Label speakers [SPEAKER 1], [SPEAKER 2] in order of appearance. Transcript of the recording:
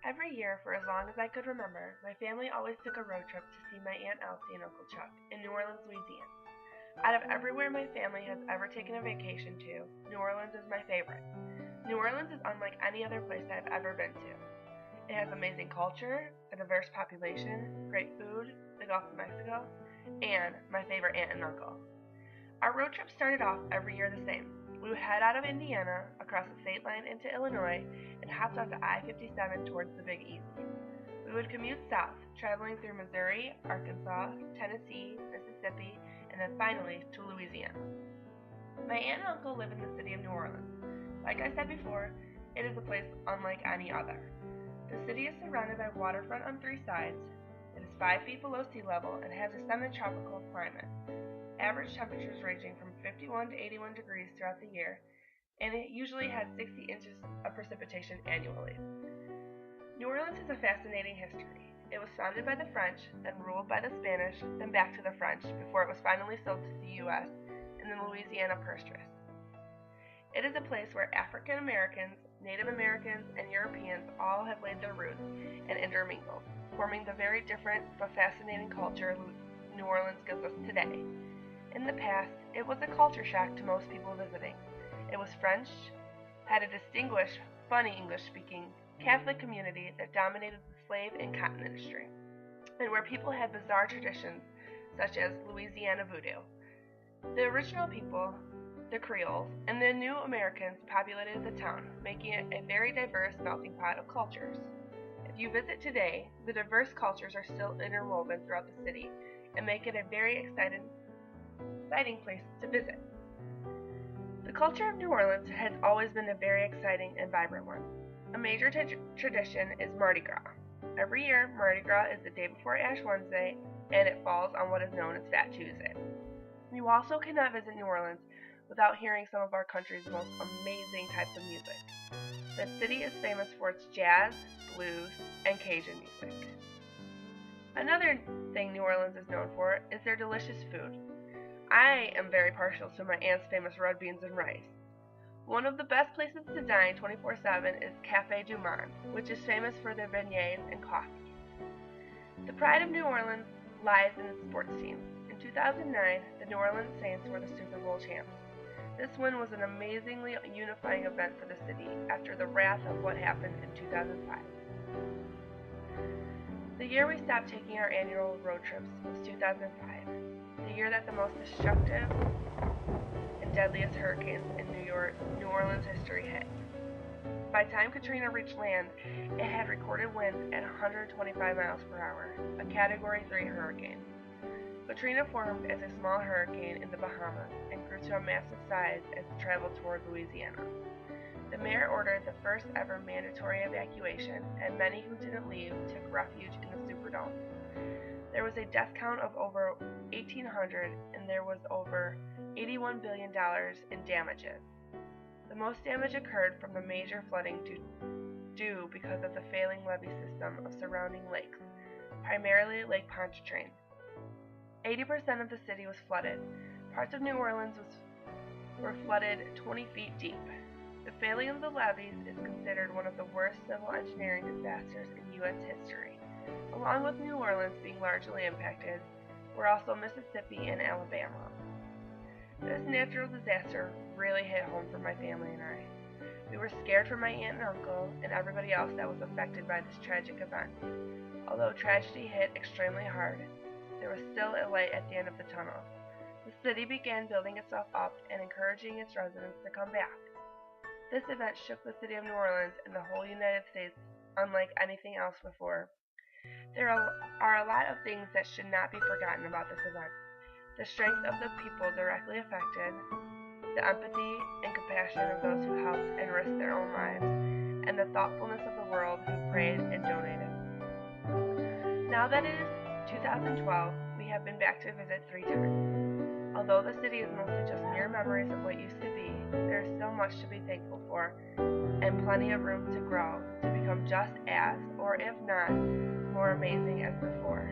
[SPEAKER 1] Every year, for as long as I could remember, my family always took a road trip to see my Aunt Elsie and Uncle Chuck in New Orleans, Louisiana. Out of everywhere my family has ever taken a vacation to, New Orleans is my favorite. New Orleans is unlike any other place I've ever been to. It has amazing culture, a diverse population, great food, the Gulf of Mexico, and my favorite aunt and uncle. Our road trip started off every year the same. We would head out of Indiana, across the state line into Illinois, and hopped onto I-57 towards the Big Easy. We would commute south, traveling through Missouri, Arkansas, Tennessee, Mississippi, and then finally to Louisiana. My aunt and uncle live in the city of New Orleans. Like I said before, it is a place unlike any other. The city is surrounded by waterfront on three sides. It is 5 feet below sea level and has a semi-tropical climate. Average temperatures ranging from 51 to 81 degrees throughout the year, and it usually has 60 inches of precipitation annually. New Orleans has a fascinating history. It was founded by the French, then ruled by the Spanish, then back to the French, before it was finally sold to the U.S. in the Louisiana Purchase. It is a place where African Americans, Native Americans, and Europeans all have laid their roots and intermingled, forming the very different but fascinating culture New Orleans gives us today. In the past, it was a culture shock to most people visiting. It was French, had a distinguished, funny English-speaking Catholic community that dominated the slave and cotton industry, and where people had bizarre traditions such as Louisiana voodoo. The original people, the Creoles, and the new Americans populated the town, making it a very diverse melting pot of cultures. If you visit today, the diverse cultures are still interwoven throughout the city and make it a very exciting place to visit. The culture of New Orleans has always been a very exciting and vibrant one. A major tradition is Mardi Gras. Every year, Mardi Gras is the day before Ash Wednesday, and it falls on what is known as Fat Tuesday. You also cannot visit New Orleans without hearing some of our country's most amazing types of music. The city is famous for its jazz, blues, and Cajun music. Another thing New Orleans is known for is their delicious food. I am very partial to my aunt's famous red beans and rice. One of the best places to dine 24/7 is Café du Monde, which is famous for their beignets and coffee. The pride of New Orleans lies in its sports team. In 2009, the New Orleans Saints were the Super Bowl champs. This win was an amazingly unifying event for the city after the wrath of what happened in 2005. The year we stopped taking our annual road trips was 2005, the year that the most destructive and deadliest hurricanes in New Orleans history hit. By the time Katrina reached land, it had recorded winds at 125 miles per hour, a Category 3 hurricane. Katrina formed as a small hurricane in the Bahamas and grew to a massive size as it traveled toward Louisiana. The mayor ordered the first ever mandatory evacuation, and many who didn't leave took refuge in the Superdome. There was a death count of over 1,800, and there was over $81 billion in damages. The most damage occurred from the major flooding due because of the failing levee system of surrounding lakes, primarily Lake Pontchartrain. 80% of the city was flooded. Parts of New Orleans were flooded 20 feet deep. The failing of the levees is considered one of the worst civil engineering disasters in U.S. history. Along with New Orleans being largely impacted, were also Mississippi and Alabama. This natural disaster really hit home for my family and I. We were scared for my aunt and uncle and everybody else that was affected by this tragic event. Although tragedy hit extremely hard, there was still a light at the end of the tunnel. The city began building itself up and encouraging its residents to come back. This event shook the city of New Orleans and the whole United States unlike anything else before. There are a lot of things that should not be forgotten about this event. The strength of the people directly affected, the empathy and compassion of those who helped and risked their own lives, and the thoughtfulness of the world who prayed and donated. Now that it is 2012, we have been back to visit 3 times. Although the city is mostly just mere memories of what used to be, there is still much to be thankful for, and plenty of room to grow, to become just as, or if not, more amazing as before.